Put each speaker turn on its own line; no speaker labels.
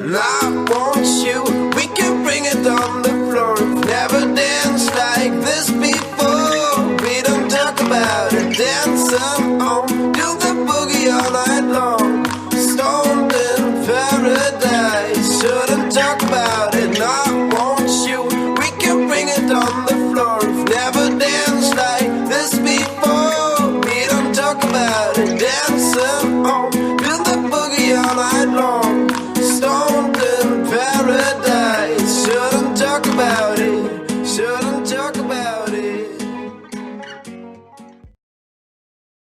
and I want you. We can bring it on the floor. Never danced like this before. We don't talk about it, dance on. Do the boogie all night long. Stoned in paradise. Shouldn't talk about it, and I want you. We can bring it on the floor. Never danced like this before. We don't talk about it, dance on. Do the boogie all night long.